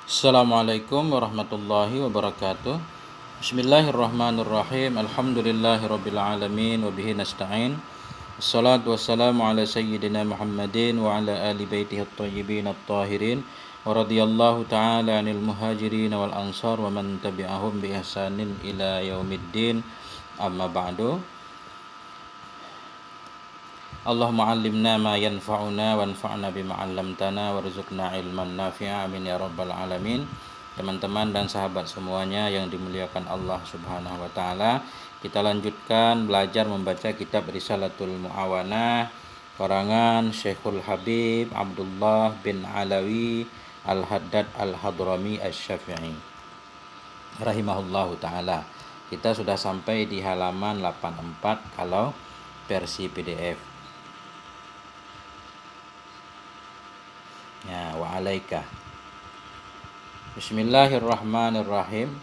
Assalamualaikum warahmatullahi wabarakatuh. Bismillahirrahmanirrahim. Alhamdulillahirabbil alamin wa bihi nasta'in. Wassalatu wassalamu ala sayyidina Muhammadin wa ala ali baitihi at-thayyibin at-tahirin wa radhiyallahu ta'ala 'anil muhajirin wal ansar wa man tabi'ahum bi ihsanin ila yaumiddin. Amma ba'du. Allahumma 'allimna ma yanfa'una wanfa'na bima 'allamtana warzuqna ilman nafi'a, amin ya rabbal alamin. Teman-teman dan sahabat semuanya yang dimuliakan Allah Subhanahu wa taala, kita lanjutkan belajar membaca kitab Risalatul Muawanah karangan Syekhul Habib Abdullah bin Alawi Al-Haddad Al-Hadrami Asy-Syafi'i rahimahullahu taala. Kita sudah sampai di halaman 84 kalau versi PDF. Ya, wa alaika. Bismillahirrahmanirrahim.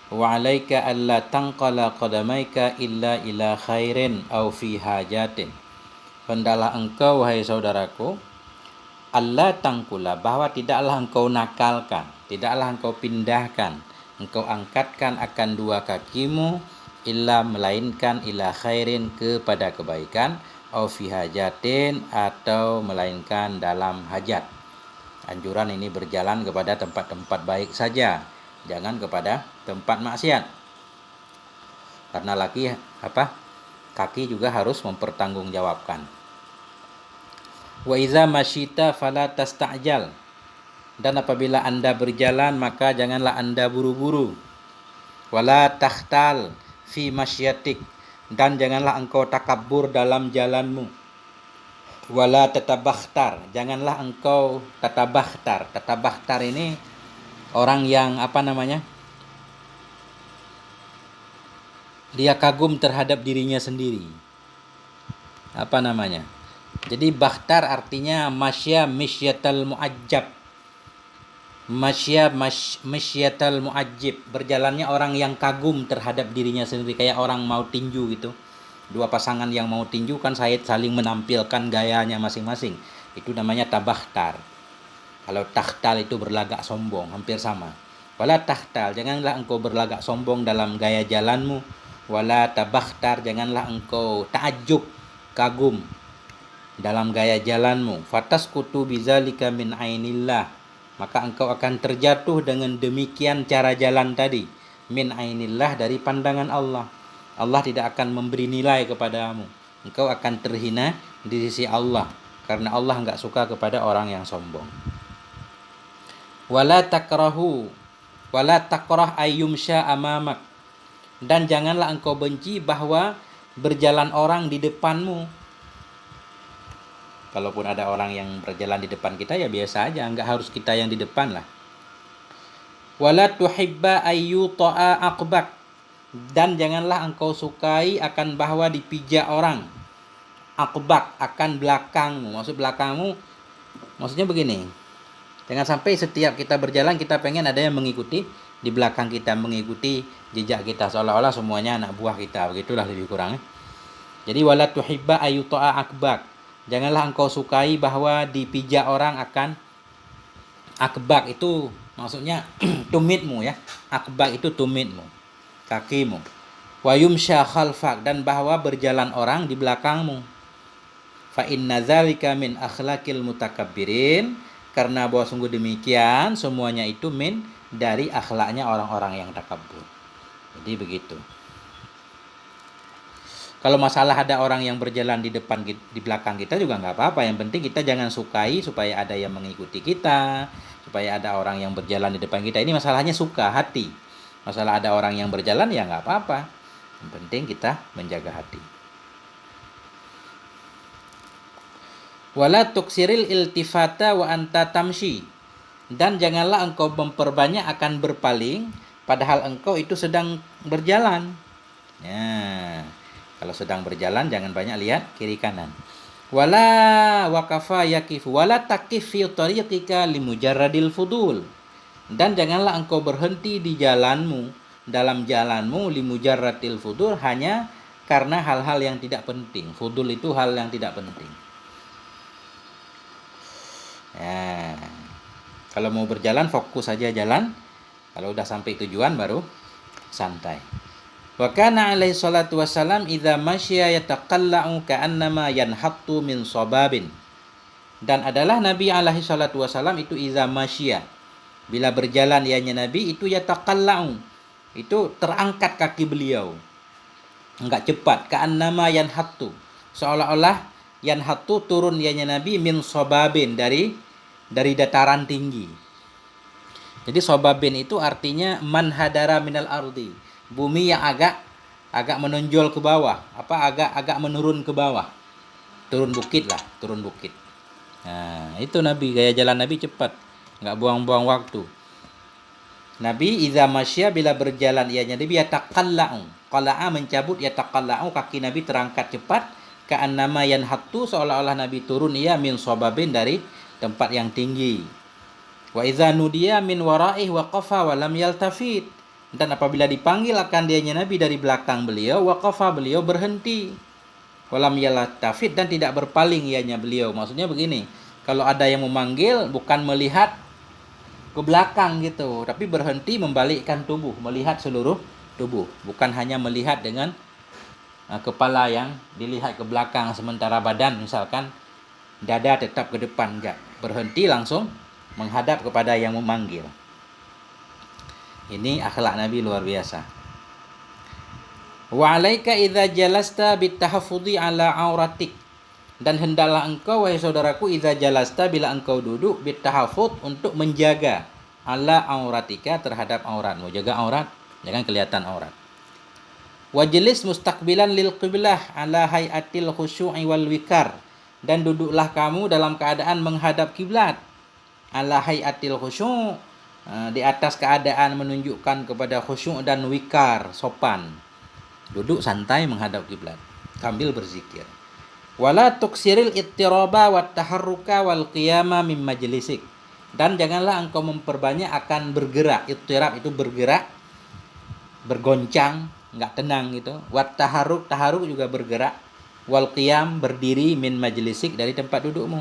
Wa alaika alla tanqala qadamaika illa ila khairin au fi hajatin. Hendaklah engkau, wahai saudaraku, alla tangkula, bahwa tidaklah engkau nakalkan, tidaklah engkau pindahkan, engkau angkatkan akan dua kakimu, illa melainkan ila khairin kepada kebaikan, au fi hajatin atau melainkan dalam hajat. Anjuran ini berjalan kepada tempat-tempat baik saja, jangan kepada tempat maksiat. Karena kaki juga harus mempertanggungjawabkan. Wa iza masyita fala tasta'jal. Dan apabila Anda berjalan maka janganlah Anda buru-buru. Wala takhtal fi masyatik. Dan janganlah engkau takabur dalam jalanmu. Wala tatabakhtar, janganlah engkau tatabakhtar. Tatabakhtar ini orang yang dia kagum terhadap dirinya sendiri. Jadi bakhtar artinya masya misyatal muajjab. Misyatal muajjib, berjalannya orang yang kagum terhadap dirinya sendiri, kayak orang mau tinju gitu. Dua pasangan yang mau tinju kan saling menampilkan gayanya masing-masing. Itu namanya tabakhtar. Kalau takhtal itu berlagak sombong, hampir sama. Wala takhtal, janganlah engkau berlagak sombong dalam gaya jalanmu. Wala tabakhtar, janganlah engkau ta'ajjub, kagum dalam gaya jalanmu. Fatasqutu bizalika min ainillah, maka engkau akan terjatuh dengan demikian cara jalan tadi. Min ainillah, dari pandangan Allah. Allah tidak akan memberi nilai kepadamu. Engkau akan terhina di sisi Allah, karena Allah enggak suka kepada orang yang sombong. Wala takrah ayyumsya amamak. Dan janganlah engkau benci bahwa berjalan orang di depanmu. Kalaupun ada orang yang berjalan di depan kita ya biasa aja, enggak harus kita yang di depan lah. Wala tuhibba ayyuta'a aqbak. Dan janganlah engkau sukai akan bahwa dipijak orang. Aqbak, akan belakangmu. Maksud belakangmu, maksudnya begini. Jangan sampai setiap kita berjalan kita pengen ada yang mengikuti di belakang kita, mengikuti jejak kita, seolah-olah semuanya anak buah kita. Begitulah lebih kurang. Jadi wala tuhibba ayyuta'a aqbak. Janganlah engkau sukai bahwa dipijak orang akan. Aqbak itu maksudnya tumitmu ya. Aqbak itu tumitmu, kakimu. Wa yumsya khalfak, dan bahwa berjalan orang di belakangmu. Fa inna dzalika min akhlaqil mutakabbirin, karena bahwa sungguh demikian semuanya itu dari akhlaknya orang-orang yang takabur. Jadi begitu. Kalau masalah ada orang yang berjalan di belakang kita juga nggak apa-apa. Yang penting kita jangan sukai supaya ada yang mengikuti kita, supaya ada orang yang berjalan di depan kita. Ini masalahnya suka hati. Masalah ada orang yang berjalan ya nggak apa-apa. Yang penting kita menjaga hati. Wala tuksiril iltifata wa anta tamshi. Dan janganlah engkau memperbanyak akan berpaling padahal engkau itu sedang berjalan. Ya, kalau sedang berjalan jangan banyak lihat kiri kanan. Wala waqafa yakifu wala takif fi tariqika limujarradil fudul. Dan janganlah engkau berhenti di jalanmu, dalam jalanmu, limujarratil fudul, hanya karena hal-hal yang tidak penting. Fudul itu hal yang tidak penting. Ya. Kalau mau berjalan fokus saja jalan. Kalau udah sampai tujuan baru santai. Wa kana alaihi salatu wassalam idza masya yataqalla'u ka'annama yanhattu min sababin. Dan adalah Nabi alaihi salatu wassalam itu idza masya, bila berjalan ianya Nabi itu yataqalla'u, itu terangkat kaki beliau, enggak cepat, ka'annama yanhattu, seolah-olah yanhattu turun ianya Nabi min sababin, dari dataran tinggi. Jadi sababin itu artinya manhadara minal ardi, bumi yang agak menonjol ke bawah, agak menurun ke bawah, turun bukit lah, turun bukit. Nah, itu Nabi, gaya jalan Nabi cepat, nggak buang-buang waktu. Nabi idza masya, bila berjalan ianya Nabi yataqalla'u, qala'a mencabut, yataqalla'u kaki Nabi terangkat cepat, ka'annama yanhattu, seolah-olah Nabi turun ia min sababin, dari tempat yang tinggi. Wa idza nudiya min wara'ih waqafa wa lam yaltafit, dan apabila dipanggil akan dianya Nabi dari belakang beliau, waqafa, beliau berhenti, walam yaltafit, dan tidak berpaling ianya beliau. Maksudnya begini, kalau ada yang memanggil bukan melihat ke belakang gitu, tapi berhenti membalikkan tubuh, melihat seluruh tubuh, bukan hanya melihat dengan kepala yang dilihat ke belakang, sementara badan misalkan dada tetap ke depan, enggak, berhenti langsung menghadap kepada yang memanggil. Ini akhlak Nabi luar biasa. Wa alaika idza jalasta bitahaffudhi ala auratik, dan hendaklah engkau wahai saudaraku idza jalasta, bila engkau duduk, bitahaffud, untuk menjaga, ala auratika, terhadap auratmu, jaga aurat, jangan kelihatan aurat. Wajlis mustaqbilan lil qiblah ala hayatil khusyu'i wal wikar, dan duduklah kamu dalam keadaan menghadap kiblat, ala hayatil khusyu', di atas keadaan menunjukkan kepada khusyuk dan wikar, sopan. Duduk santai menghadap kiblat sambil berzikir. Wala tuksiril ittiraba wat taharruka wal qiyama min majlisik, dan janganlah engkau memperbanyak akan bergerak. Ittirab itu bergerak, bergoncang, enggak tenang gitu. Wat taharruk juga bergerak. Wal qiyam, berdiri, min majlisik, dari tempat dudukmu.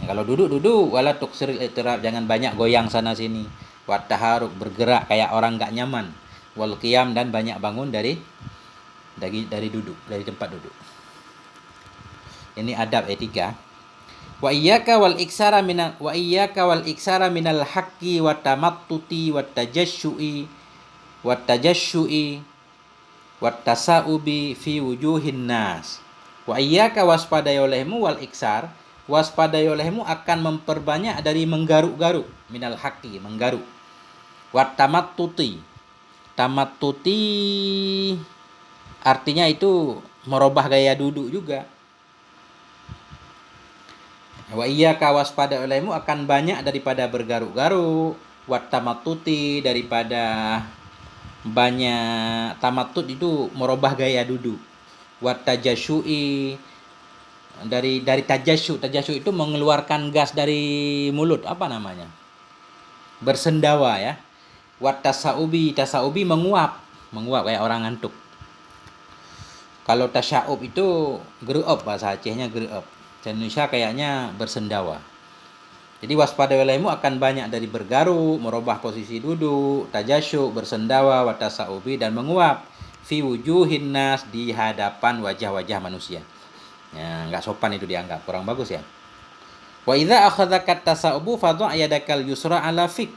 Ya, kalau duduk, wala tuksiril ittirab, jangan banyak goyang sana sini. Wat taharruk, bergerak kayak orang enggak nyaman. Wal qiyam, dan banyak bangun dari duduk, dari tempat duduk. Ini adab etika. Wa iyyaka wal iksara minal haqqi wa tamattuti wa tajasyu'i wa tasaubi fi wujuhin nas. Wa iyyaka, waspadai olehmu, wal iksar, waspadai olehmu akan memperbanyak dari menggaruk-garuk, minal haqqi, menggaruk. Wa tamattuti artinya itu merubah gaya duduk juga. Wa iyyaka, waspada olehmu akan banyak daripada bergaruk-garuk. Wa tamattuti, daripada banyak, tamatut itu merubah gaya duduk. Wa tajasyu'i, dari tajasyu itu mengeluarkan gas dari mulut, apa namanya, bersendawa ya. Wa tasaubi menguap kayak orang ngantuk. Kalau tasyaub itu gerup, bahasa Acehnya gerup. Indonesia kayaknya bersendawa. Jadi waspada olehmu akan banyak dari bergaruk, merubah posisi duduk, tajasyuk, bersendawa, watasaubi, dan menguap, fi wujuhin nas, di hadapan wajah-wajah manusia. Ya, enggak sopan itu dianggap, kurang bagus ya. Wa idza akhadhaka tasaubu fadha' yadakal yusra ala fik,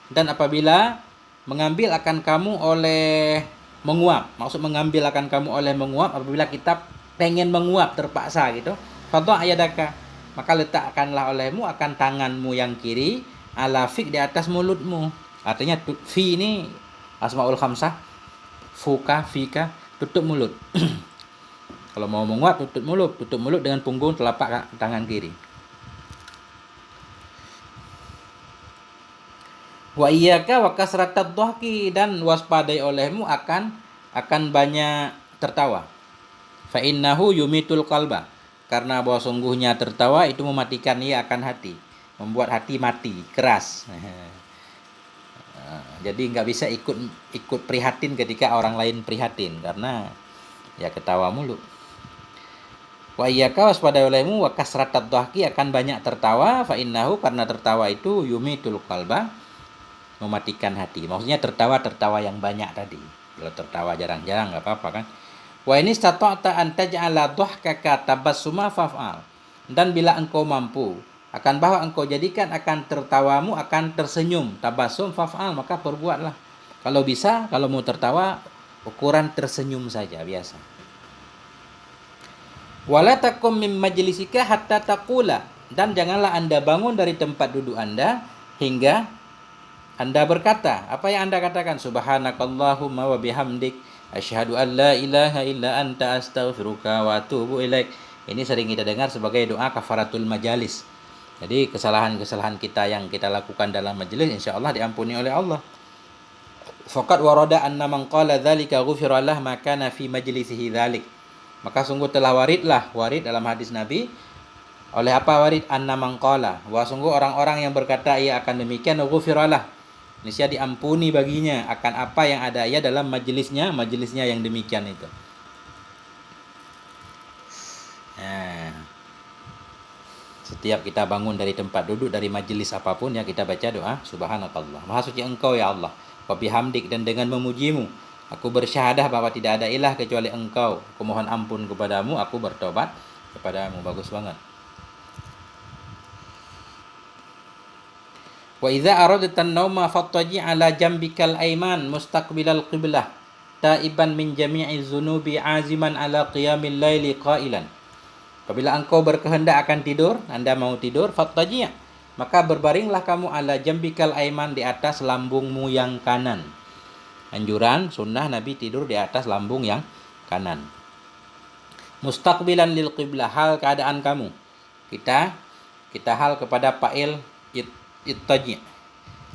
dan apabila mengambil akan kamu oleh menguap, maksud mengambil akan kamu oleh menguap, apabila kita pengen menguap terpaksa gitu, fadha' yadaka, maka letakkanlah olehmu akan tanganmu yang kiri, ala fik, di atas mulutmu. Artinya fi ini asmaul khamsah, fuka, fika, tutup mulut. Kalau mau menguap tutup mulut dengan punggung telapak tangan kiri. Wa iyyaka wa kasratad dhahki, dan waspadai olehmu akan banyak tertawa. Fa innahu yumitul qalba, karena bahwa sungguhnya tertawa itu mematikan ia akan hati, membuat hati mati, keras. Jadi nggak bisa ikut prihatin ketika orang lain prihatin, karena ya ketawa mulu. Wa iyyaka waspada olehmu wa kasratat dhahki akan banyak tertawa fa innahu karena tertawa itu yumitul qalba mematikan hati. Maksudnya tertawa yang banyak tadi. Kalau tertawa jarang-jarang enggak apa-apa kan. Wa ini stata'ta an taj'ala dhahkaka tabassuma faf'al. Dan bila engkau mampu akan bahwa engkau jadikan akan tertawamu akan tersenyum tabassum faf'al, maka perbuatlah. Kalau bisa, kalau mau tertawa ukuran tersenyum saja biasa. Wala takum min majlisika hatta taqula, dan janganlah Anda bangun dari tempat duduk Anda hingga Anda berkata, apa yang Anda katakan? Subhanakallahumma wa bihamdik asyhadu an la ilaha illa anta astaghfiruka wa atubu ilaik. Ini sering kita dengar sebagai doa kafaratul majalis. Jadi kesalahan-kesalahan kita yang kita lakukan dalam majelis insyaallah diampuni oleh Allah. Faqad warada anna man qala dzalika ghufira lah ma kana fi majlisihi dzalik. Maka sungguh telah warid dalam hadis Nabi oleh apa warid anna man qala, bahwa sungguh orang-orang yang berkata ia akan demikian ghufira lah, niscaya diampuni baginya akan apa yang ada ia dalam majelisnya yang demikian itu. Nah, setiap kita bangun dari tempat duduk dari majelis apapun ya kita baca doa subhanakallah, maha suci engkau ya Allah, wa bihamdik, dan dengan memujimu aku bersyahadah bahwa tidak ada ilah kecuali engkau, aku mohon ampun kepadamu, aku bertobat kepadamu. Bagus banget. Wa idza aradta an-nauma fattaji ala jambikal ayman mustaqbilal qiblah taiban min jami'i dzunubi aziman ala qiyamil laili qailan. Apabila engkau berkehendak akan tidur, Anda mau tidur, fattaji', maka berbaringlah kamu ala jambikal ayman, di atas lambungmu yang kanan. Anjuran sunnah Nabi tidur di atas lambung yang kanan. Mustaqbilan lil qiblah, hal keadaan kamu. Kita hal kepada fa'il ittaji'.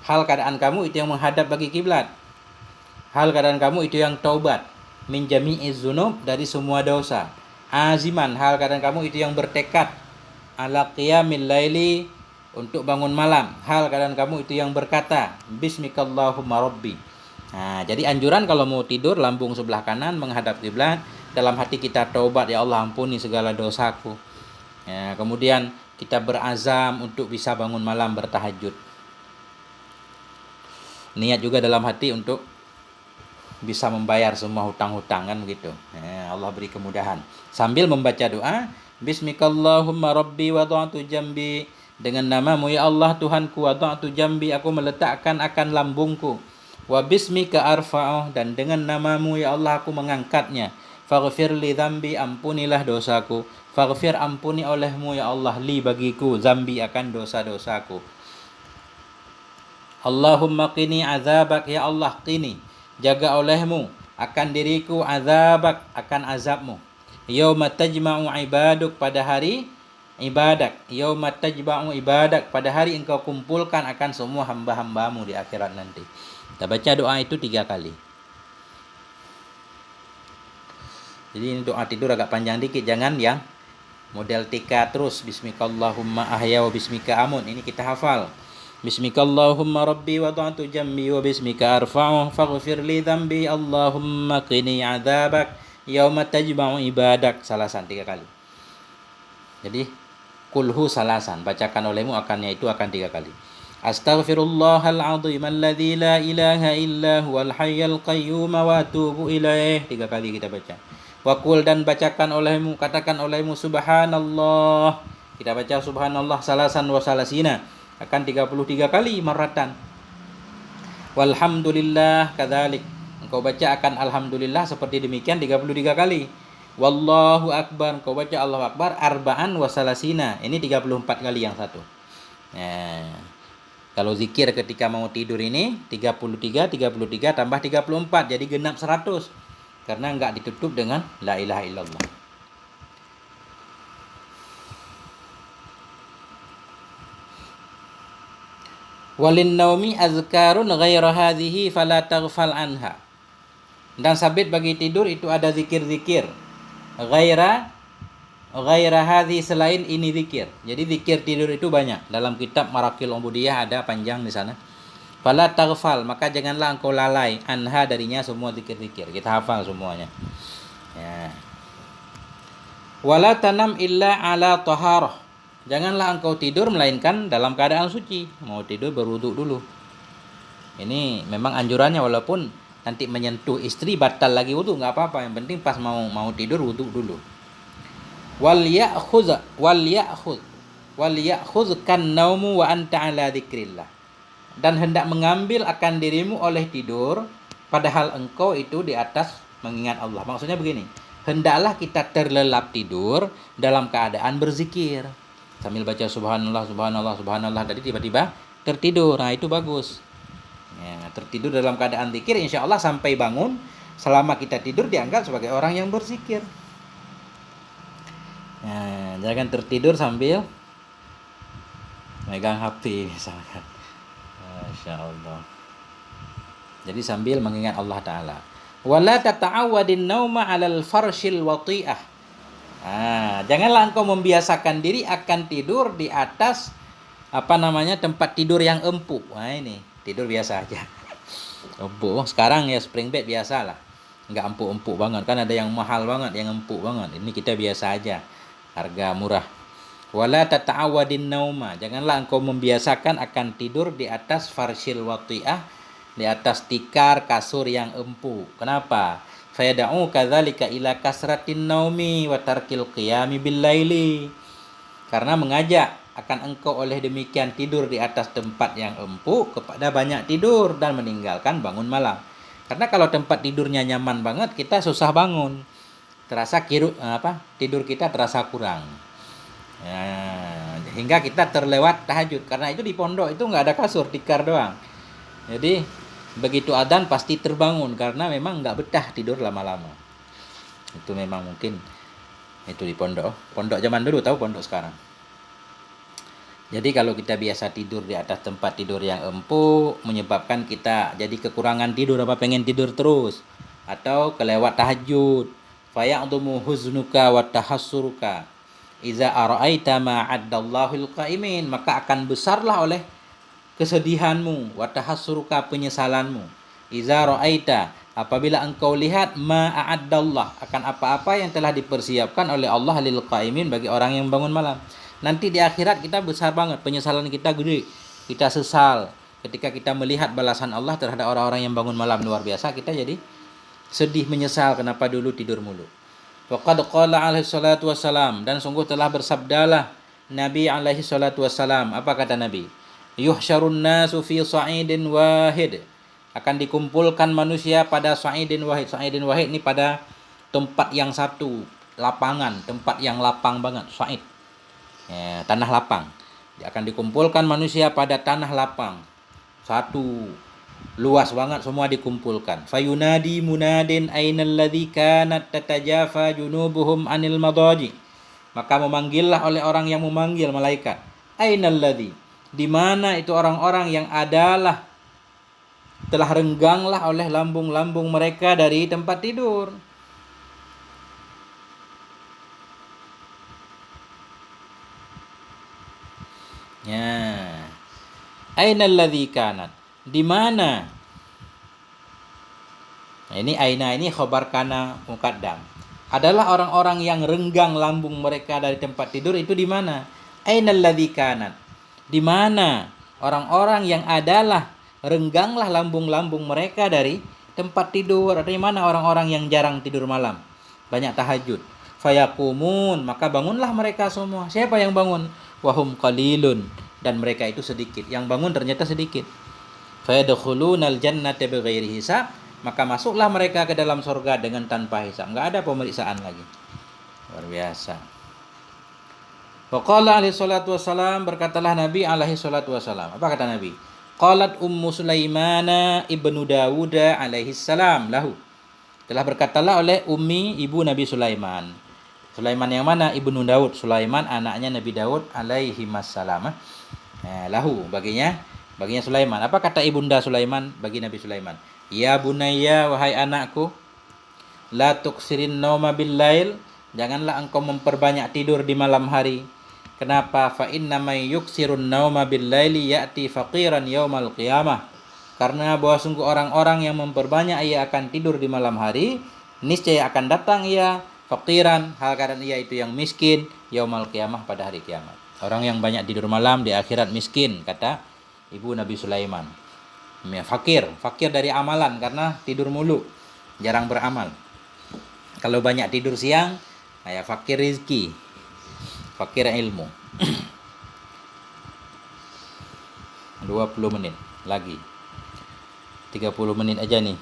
Hal keadaan kamu itu yang menghadap bagi kiblat. Hal keadaan kamu itu yang taubat. Min jami'iz dzunub, dari semua dosa. Aziman, hal keadaan kamu itu yang bertekad. Ala qiyamil laili, untuk bangun malam. Hal keadaan kamu itu yang berkata bismikallahumma rabbi. Nah, jadi anjuran kalau mau tidur lambung sebelah kanan menghadap kiblat, dalam hati kita taubat, ya Allah ampuni segala dosaku. Ya, kemudian kita berazam untuk bisa bangun malam bertahajud. Niat juga dalam hati untuk bisa membayar semua hutang-hutang kan begitu. Ya, Allah beri kemudahan. Sambil membaca doa, bismikallahumma rabbi wada'tu jambi, dengan namamu ya Allah Tuhanku, wada'tu jambi, aku meletakkan akan lambungku. Wa bismika arfa'uh, dan dengan namamu ya Allah aku mengangkatnya. Faghfir li dzambi, ampunilah dosaku. Faghfir, ampuni olehmu ya Allah, li bagiku, zambi akan dosa-dosaku. Allahumma qini azabak, ya Allah qini, jaga olehmu akan diriku, azabak, akan azabmu. Yauma tajma'u ibaduk, pada hari ibadak. Yauma tajma'u ibadak, pada hari engkau kumpulkan akan semua hamba-hambamu di akhirat nanti. Kita baca doa itu 3 kali. Jadi ini doa tidur agak panjang dikit, jangan yang model tika terus. Bismikallahumma ahya wa bismika amun. Ini kita hafal. Bismikallahumma rabbi wada'tu jambi wa bismika arfa'uh faghfir li dzambi Allahumma qini adzabak yauma tajma'u ibadak. Salasan 3 kali. Jadi kulhu salasan, bacakan olehmu akannya itu akan 3 kali. Astaghfirullahal azim alladzi la ilaha illa huwal hayyul qayyum wa atubu ilaih. 3 kali kita baca. Wakul, dan bacakan olehmu, katakan olehmu subhanallah. Kita baca subhanallah salasan wa salasina, akan 33 kali maratan. Walhamdulillah kadzalik, engkau baca akan alhamdulillah seperti demikian 33 kali. Wallahu akbar, engkau baca Allahu akbar arba'an wa salasina, ini 34 kali yang satu. Nah, kalau zikir ketika mau tidur ini 33 tambah 34, jadi genap 100. Karena enggak ditutup dengan la ilaha illallah. Walin naumi azkarun ghaira hadhihi fala taghfal anha. Dan sabit bagi tidur itu ada zikir-zikir. Ghaira hadhi, selain ini zikir. Jadi zikir tidur itu banyak. Dalam kitab Marakil Ubudiyah ada panjang di sana. Fala taghfal, maka janganlah engkau lalai anha, darinya semua zikir-zikir. Kita hafal semuanya. Ya. Wala tanam illa ala taharah. Janganlah engkau tidur melainkan dalam keadaan suci. Mau tidur berwudu dulu. Ini memang anjurannya, walaupun nanti menyentuh istri batal lagi wudu, nggak apa-apa. Yang penting pas mau tidur wudu dulu. Wal ya'khudh kan naumu wa anta ala dzikrillah. Dan hendak mengambil akan dirimu oleh tidur, padahal engkau itu di atas mengingat Allah. Maksudnya begini, hendaklah kita terlelap tidur dalam keadaan berzikir. Sambil baca subhanallah, subhanallah, subhanallah, tadi tiba-tiba tertidur. Nah, itu bagus. Ya, tertidur dalam keadaan zikir, insya Allah sampai bangun, selama kita tidur dianggap sebagai orang yang berzikir. Ya, jangan tertidur sambil megang HP misalkan. Masya Allah. Jadi sambil mengingat Allah Ta'ala. Wala tata'awadin nauma 'alal farshil wati'ah. Janganlah engkau membiasakan diri akan tidur di atas tempat tidur yang empuk. Nah, ini tidur biasa aja. Empuk. Sekarang ya spring bed biasa lah. Enggak empuk-empuk banget. Kan ada yang mahal banget, yang empuk banget. Ini kita biasa aja. Harga murah. Wala tata'awadin nauma. Janganlah engkau membiasakan akan tidur di atas farshil wati'ah, di atas tikar kasur yang empuk. Kenapa? Fayada'u kadzalika ila kasratin naumi wa tarkil qiyami bil laili. Karena mengajak akan engkau oleh demikian tidur di atas tempat yang empuk kepada banyak tidur dan meninggalkan bangun malam. Karena kalau tempat tidurnya nyaman banget, kita susah bangun. Terasa tidur kita terasa kurang. Ya, hingga kita terlewat tahajud. Karena itu di pondok itu nggak ada kasur, tikar doang. Jadi begitu adzan pasti terbangun karena memang nggak betah tidur lama-lama. Itu memang mungkin itu di pondok. Pondok zaman dulu, tahu pondok sekarang. Jadi kalau kita biasa tidur di atas tempat tidur yang empuk, menyebabkan kita jadi kekurangan tidur, pengen tidur terus, atau kelewat tahajud. Faya'dumu huznuka wa tahassuruka iza ara'aita ma 'addallahul qa'imin, maka akan besarlah oleh kesedihanmu, wa tahassuruka penyesalanmu. Iza ra'aita, apabila engkau lihat ma a'addallah, akan apa-apa yang telah dipersiapkan oleh Allah lil qa'imin, bagi orang yang bangun malam. Nanti di akhirat kita besar banget, penyesalan kita gede. Kita sesal ketika kita melihat balasan Allah terhadap orang-orang yang bangun malam luar biasa, kita jadi sedih, menyesal kenapa dulu tidur mulu. Waqad qala alaihi salatu wassalam, dan sungguh telah bersabdalah Nabi alaihi salatu wassalam. Apa kata Nabi? Yuhsyarun nasu fi sa'idin wahid. Akan dikumpulkan manusia pada sa'idin wahid. Sa'idin wahid ini pada tempat yang satu, lapangan, tempat yang lapang banget, sa'id. Ya, tanah lapang. Akan dikumpulkan manusia pada tanah lapang. Satu, luas banget, semua dikumpulkan. Fayunadi munadin ainal ladzi kanat tatajafa junubuhum anil madaji. Maka memanggillah oleh orang yang memanggil, malaikat. Ainal ladzi, di mana itu orang-orang yang adalah telah rengganglah oleh lambung-lambung mereka dari tempat tidur. Ya. Ainal ladzi kanat, di mana? Nah, ini aina ini khabar kana muqaddam. Adalah orang-orang yang renggang lambung mereka dari tempat tidur, itu di mana? Ainal ladzi kanat, di mana orang-orang yang adalah rengganglah lambung-lambung mereka dari tempat tidur. Ada di mana orang-orang yang jarang tidur malam, banyak tahajud. Fayaqumun, maka bangunlah mereka semua. Siapa yang bangun? Wahum qalilun, dan mereka itu sedikit. Yang bangun ternyata sedikit. Fayadkhulunal jannata bighairi hisab, maka masuklah mereka ke dalam surga dengan tanpa hisab. Enggak ada pemeriksaan lagi. Luar biasa. Waqala alaihi salatu wassalam, berkatalah Nabi alaihi salatu wassalam. Apa kata Nabi? Qalat Ummu Sulaimana ibnu Dawud alaihi salam lahu. Telah berkatalah oleh Ummi, ibu Nabi Sulaiman. Sulaiman yang mana? Ibnu Daud. Sulaiman anaknya Nabi Daud alaihi wassalam. Lahu, baginya Sulaiman. Apa kata ibunda Sulaiman bagi Nabi Sulaiman? Ya bunayya, wahai anakku, la tuksirin nauma bil lail, janganlah engkau memperbanyak tidur di malam hari. Kenapa? Fa inna may yuksirun nauma bil laili ya'ti faqiran yaumal qiyamah. Karena bahwa sungguh orang-orang yang memperbanyak ia akan tidur di malam hari, niscaya akan datang ia faqiran, hal keadaan ia itu yang miskin, yaumal qiyamah, pada hari kiamat. Orang yang banyak tidur malam di akhirat miskin, kata ibu Nabi Sulaiman. Ya, fakir dari amalan karena tidur mulu, jarang beramal. Kalau banyak tidur siang, ya fakir rizki, fakir ilmu. 20 menit lagi. 30 menit aja nih.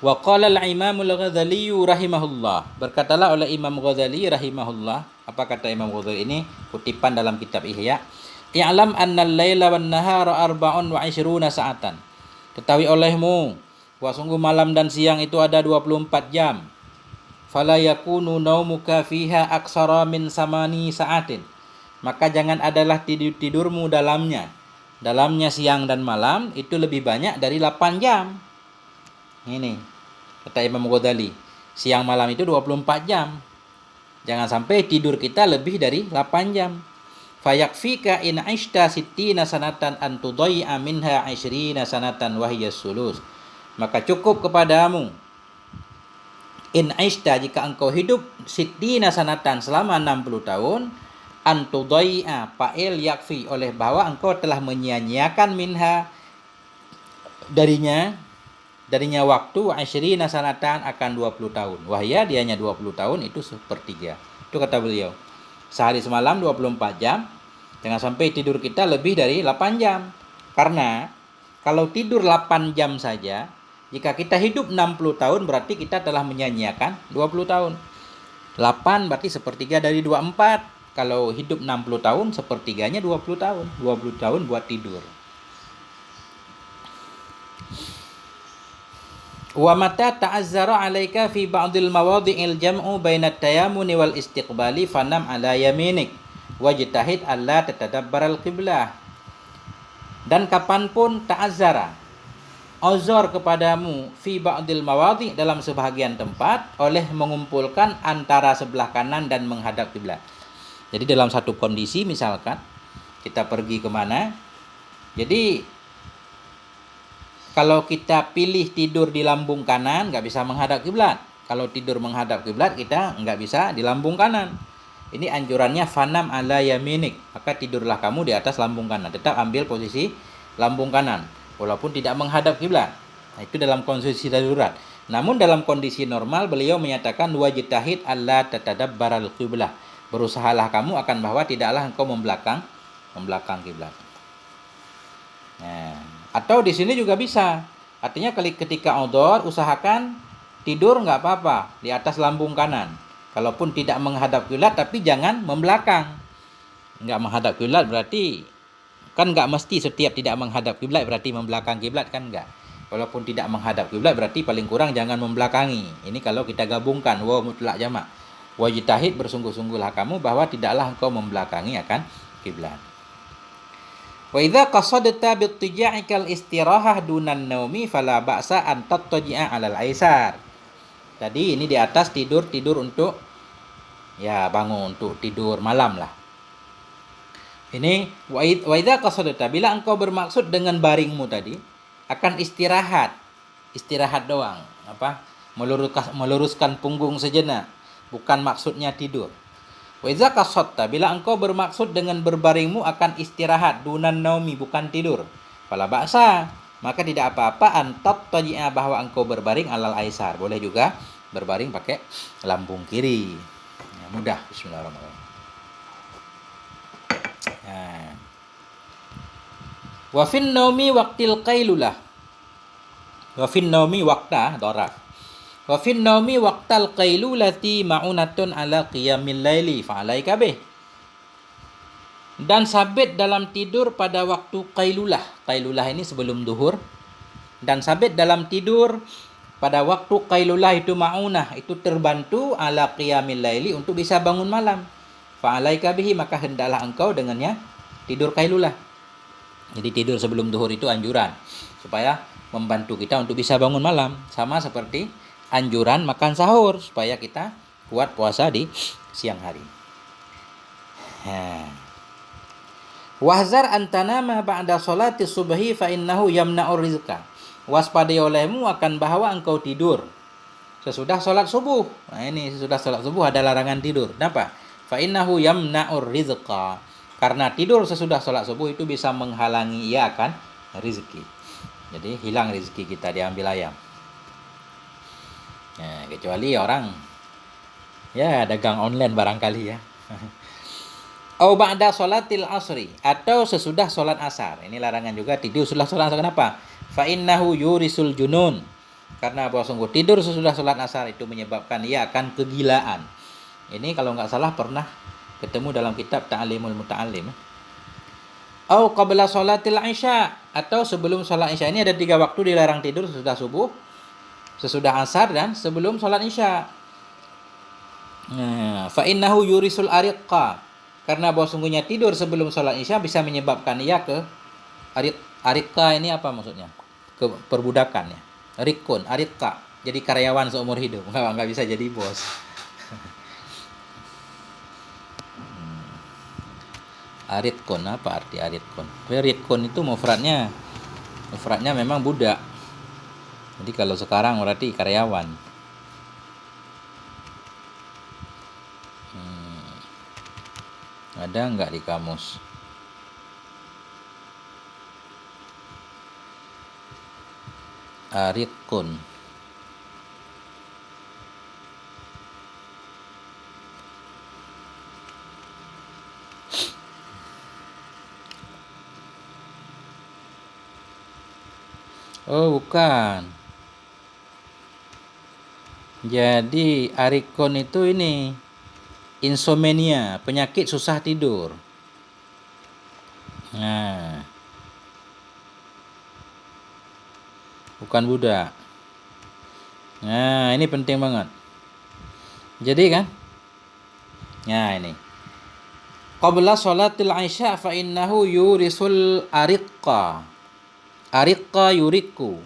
Wa qala al-Imam al-Ghazali rahimahullah. Berkatalah oleh Imam Ghazali rahimahullah. Apa kata Imam Ghazali ini? Kutipan dalam kitab Ihya. I'lam anna al-laila wan nahara arba'un wa 'ishruna sa'atan. Ketahui olehmu bahwa sungguh malam dan siang itu ada 24 jam. Fala yakunu naumuka fiha aksara min samani sa'atin. Maka jangan adalah tidurmu dalamnya siang dan malam itu lebih banyak dari 8 jam. Ini kata Imam Ghazali, siang malam itu 24 jam. Jangan sampai tidur kita lebih dari 8 jam. Fayakfika in aishta sittina sanatan an tudai'a minha 20 sanatan wa hiya sulus. Maka cukup kepadamu in aishta, jika engkau hidup sittina sanatan selama 60 tahun, antudai'a fa'il yakfi, oleh bahwa engkau telah menyia-nyiakan minha darinya waktu 20 sanatan akan 20 tahun. Wahya dianya 20 tahun itu sepertiga. Itu kata beliau. Sehari semalam 24 jam. Jangan sampai tidur kita lebih dari 8 jam. Karena kalau tidur 8 jam saja, jika kita hidup 60 tahun berarti kita telah menyia-nyiakan 20 tahun. 8 berarti sepertiga dari 24. Kalau hidup 60 tahun, sepertiganya 20 tahun. 20 tahun buat tidur. Wa mata ta'azzara 'alaika fi ba'dil mawadhi'il jam'u baina at-tayammuni wal istiqbali fanam 'ala yaminik wajtahid alla tatadabbaral qiblah. Dan kapanpun ta'azzara, uzur kepadamu fi ba'dil mawadhi', dalam sebahagian tempat, oleh mengumpulkan antara sebelah kanan dan menghadap kiblat. Jadi dalam satu kondisi, misalkan kita pergi kemana, jadi kalau kita pilih tidur di lambung kanan, nggak bisa menghadap kiblat. Kalau tidur menghadap kiblat, kita nggak bisa di lambung kanan. Ini anjurannya fanam ala yaminik, maka tidurlah kamu di atas lambung kanan. Tetap ambil posisi lambung kanan, walaupun tidak menghadap kiblat. Nah, itu dalam kondisi darurat. Namun dalam kondisi normal, beliau menyatakan wajtahid alla tatadabbaral qiblah. Berusahalah kamu akan bahwa tidaklah engkau membelakang kiblat. Nah, atau di sini juga bisa. Artinya ketika outdoor, usahakan tidur nggak apa-apa di atas lambung kanan. Kalaupun tidak menghadap kiblat, tapi jangan membelakang. Nggak menghadap kiblat berarti kan nggak mesti setiap tidak menghadap kiblat berarti membelakang kiblat, kan nggak. Walaupun tidak menghadap kiblat berarti paling kurang jangan membelakangi. Ini kalau kita gabungkan wa mutlak jamak. Wajtahid, bersungguh-sungguhlah kamu bahwa tidaklah engkau membelakangi akan kiblat. Wa idza qasadta bittija'ikal istirahah dunan naumi fala ba'sa an tattaji'a 'alal aisar. Tadi ini di atas tidur untuk ya bangun untuk tidur malam lah. Ini wa idza qasadta, bila engkau bermaksud dengan baringmu tadi akan istirahat doang, meluruskan punggung sejenak, bukan maksudnya tidur. Wa idza qasadta, bila engkau bermaksud dengan berbaringmu akan istirahat dunan naumi, bukan tidur, fala ba'sa, maka tidak apa-apa antat taji'a, bahwa engkau berbaring alal aisar. Boleh juga berbaring pakai lambung kiri. Ya, mudah. Bismillahirrahmanirrahim. Ya. Wa fin naumi waqtil qailulah. Wa fin naumi waqta daraf. Wa fin naumi waqtal qailulati ma'unatun ala qiyamil laili fa'alaika bih. Dan sabit dalam tidur pada waktu qailulah. Qailulah ini sebelum duhur. Dan sabit dalam tidur pada waktu qailulah itu ma'unah, itu terbantu ala qiyamil laili, untuk bisa bangun malam. Fa'alaika bihi, maka hendaklah engkau dengannya tidur qailulah. Jadi tidur sebelum duhur itu anjuran supaya membantu kita untuk bisa bangun malam. Sama seperti anjuran makan sahur supaya kita kuat puasa di siang hari. Wahzar antanama ba'da sholati subhi fa innahu yamna'ur rizqa. Waspadai olehmu akan bahwa engkau tidur sesudah sholat subuh. Nah ini sesudah sholat subuh ada larangan tidur. Kenapa? Fa innahu yamna'ur rizqa. Karena tidur sesudah sholat subuh itu bisa menghalangi ia akan rezeki. Jadi hilang rezeki kita, diambil ayam. Nah, kecuali orang ya dagang online barangkali ya. Au ba'da sholatil asri, atau sesudah sholat asar. Ini larangan juga tidur sesudah sholat asar. Kenapa? Fa innahu yurisul junun. Karena bahwa sungguh tidur sesudah sholat asar itu menyebabkan ia akan kegilaan. Ini kalau nggak salah pernah ketemu dalam kitab Ta'limul Muta'allim. Au qabla sholatil isya, atau sebelum sholat isya. Ini ada 3 waktu dilarang tidur: sesudah subuh, sesudah asar, dan sebelum sholat isya. Nah, fa innahu yurisul ariqa. Karena bahwa sungguhnya tidur sebelum sholat isya bisa menyebabkan ia ke ariqa. Ini apa maksudnya? Ke perbudakan ya. Rikun, ariqa. Jadi karyawan seumur hidup. Nggak bisa jadi bos. Aritkun, apa arti aritkun? Aritkun itu mufradnya memang budak. Jadi kalau sekarang berarti karyawan. Ada nggak di kamus? Aritkun. Oh, bukan. Jadi arikon itu ini insomnia, penyakit susah tidur. Nah, bukan budak. Nah, ini penting banget. Jadi kan? Nah, ini. Qabla sholatil isya fa innahu yurisul ariqqa. Ariqqa yuriku,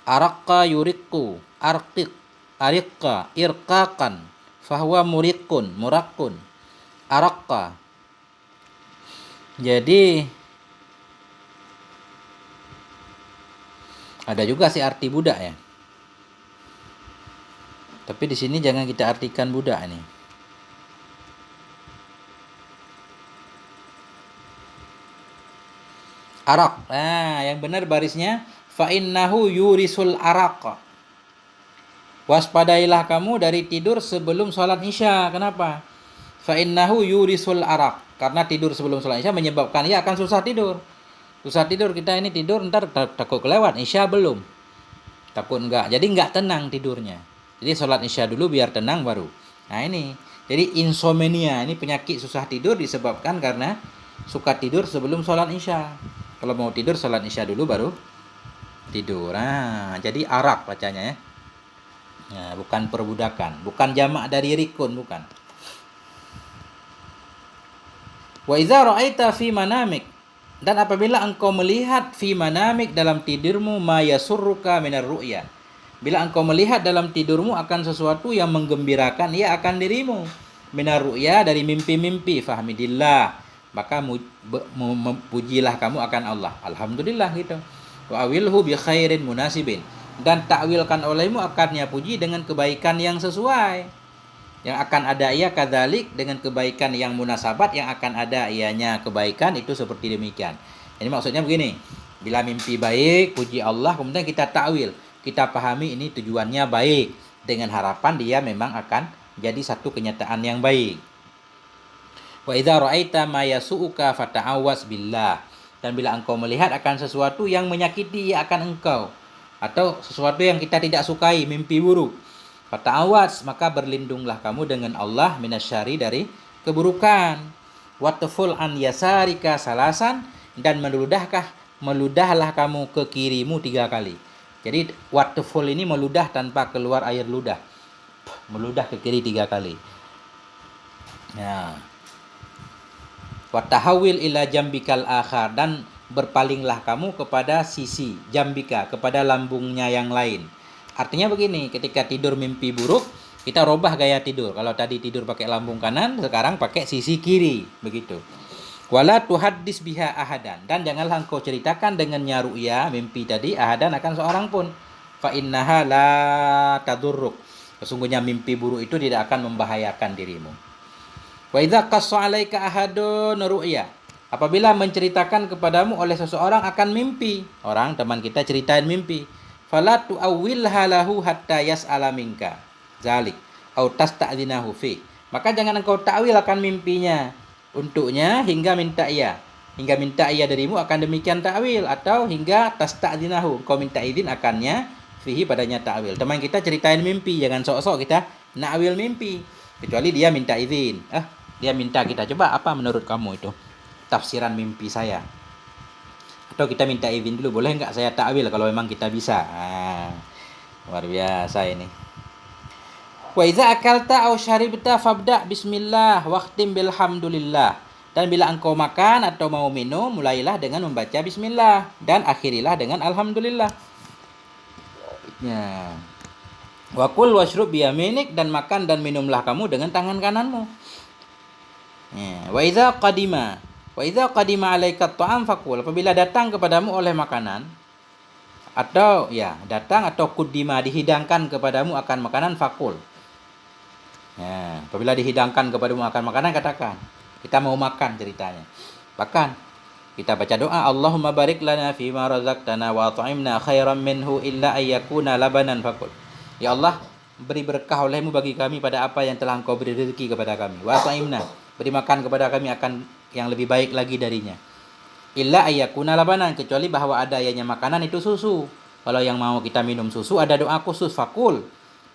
araqqa yuriku, arqiq, ariqqa, irqaqan, fahuwa muriqun, murakun, araqqa. Jadi ada juga sih arti budak ya. Tapi di sini jangan kita artikan budak ini. Arak. Nah, yang benar barisnya fa innahu yurisul araq. Waspadailah kamu dari tidur sebelum sholat isya. Kenapa? Fa innahu yurisul araq. Karena tidur sebelum sholat isya menyebabkan ia akan susah tidur. Susah tidur, kita ini tidur ntar takut kelewat, isya belum. Takut enggak. Jadi enggak tenang tidurnya. Jadi sholat isya dulu biar tenang baru. Nah ini. Jadi insomnia, ini penyakit susah tidur disebabkan karena suka tidur sebelum sholat isya. Kalau mau tidur sholat isya dulu baru tidur. Nah, jadi arak bacanya ya. Nah, bukan perbudakan, bukan jamak dari rikun, bukan. Wa idza ra'aita fi manamik, dan apabila engkau melihat fi manamik dalam tidurmu ma yasurruka minar ru'ya. Bila engkau melihat dalam tidurmu akan sesuatu yang menggembirakan ia akan dirimu. Minar ru'ya, dari mimpi-mimpi, fahmidillah. Maka pujilah kamu akan Allah. Alhamdulillah gitu. Wa awilhu bi khairin munasibin. Dan takwilkan olehmu akannya puji dengan kebaikan yang sesuai. Yang akan ada ia kadzalik, dengan kebaikan yang munasabat, yang akan ada ianya kebaikan itu seperti demikian. Ini maksudnya begini. Bila mimpi baik, puji Allah, kemudian kita takwil. Kita pahami ini tujuannya baik, dengan harapan dia memang akan jadi satu kenyataan yang baik. Wa idza ra'aita ma yasu'uka fata'awwas billah. Dan bila engkau melihat akan sesuatu yang menyakiti akan engkau, atau sesuatu yang kita tidak sukai, mimpi buruk, fata'awwas, maka berlindunglah kamu dengan Allah minasyari, dari keburukan. Watful an yasarika salasan, dan meludahlah kamu ke kirimu 3 kali. Jadi watful ini meludah tanpa keluar air ludah. Meludah ke kiri 3 kali. Nah, watahawil ila jambikal akhar, dan berpalinglah kamu kepada sisi jambika, kepada lambungnya yang lain. Artinya begini, ketika tidur mimpi buruk, kita robah gaya tidur. Kalau tadi tidur pakai lambung kanan, sekarang pakai sisi kiri, begitu. Wala tuhaddis biha ahadan, dan janganlah engkau ceritakan dengannya ru'ya, mimpi tadi, ahadan, akan seorang pun. Fa innaha la tadurruk, Sesungguhnya mimpi buruk itu tidak akan membahayakan dirimu. Wa idza qassa 'alaika ahadun ru'ya. Apabila menceritakan kepadamu oleh seseorang akan mimpi, orang teman kita ceritain mimpi, fala tu'awwilha lahu hatta yas'ala minka zalik au tasta'dzinahu fi. Maka jangan engkau takwil akan mimpinya untuknya hingga minta ia darimu akan demikian takwil, atau hingga tasta'dzinahu, engkau minta izin akannya fihi padanya takwil. Teman kita ceritain mimpi, jangan sok-sok kita nakwil mimpi kecuali dia minta izin. Dia minta kita, coba apa menurut kamu itu tafsiran mimpi saya, atau kita minta izin dulu, boleh nggak saya takwil kalau memang kita bisa. Luar biasa ini. Wa idza akalta aw syaribta fabda bismillah waqtim bilhamdulillah. Dan bila engkau makan atau mau minum, mulailah dengan membaca bismillah dan akhirilah dengan alhamdulillah. Ya. Wa kul washrub biyaminik, dan makan dan minumlah kamu dengan tangan kananmu. Ya. Wa idza qadima 'alaika ta'am faqul. Apabila datang kepadamu oleh makanan, atau datang atau kudima dihidangkan kepadamu akan makanan, faqul. Ya, apabila dihidangkan kepadamu akan makanan, katakan kita mau makan ceritanya. Bahkan kita baca doa, Allahumma barik lana fima razaqtana wa at'imna khairan minhu illa ayyakuna labanan faqul. Ya Allah, beri berkah olehmu bagi kami pada apa yang telah Engkau beri rezeki kepada kami. Wa at'imna, beri makan kepada kami akan yang lebih baik lagi darinya. Illa ayyakuna labanan, kecuali bahwa ada adanya makanan itu susu. Kalau yang mau kita minum susu, ada doa khusus, faqul.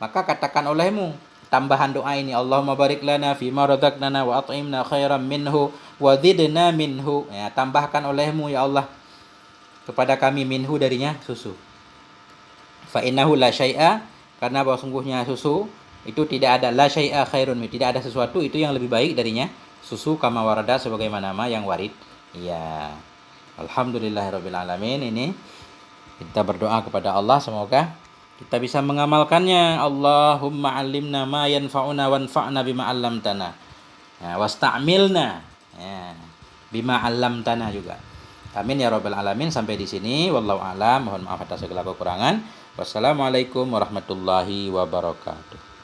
Maka katakan olehmu tambahan doa ini, Allahumma barik lana fima razaqtana wa at'imna khairan minhu wa zidna minhu. Ya, tambahkan olehmu ya Allah kepada kami minhu, darinya susu. Fa innahu la syai'a, karena bahwa sungguhnya susu itu tidak ada, la syai'a khairun min, tidak ada sesuatu itu yang lebih baik darinya susu, kama warada, sebagaimana yang warid. Ya. Alhamdulillahirabbil alamin. Ini kita berdoa kepada Allah semoga kita bisa mengamalkannya. Allahumma 'allimna ma yanfa'una wanfa'na bima 'allamtana. Ya, wasta'milna bima 'allamtana juga. Amin ya rabbal alamin. Sampai di sini wallahu a'lam. Mohon maaf atas segala kekurangan. Wassalamualaikum warahmatullahi wabarakatuh.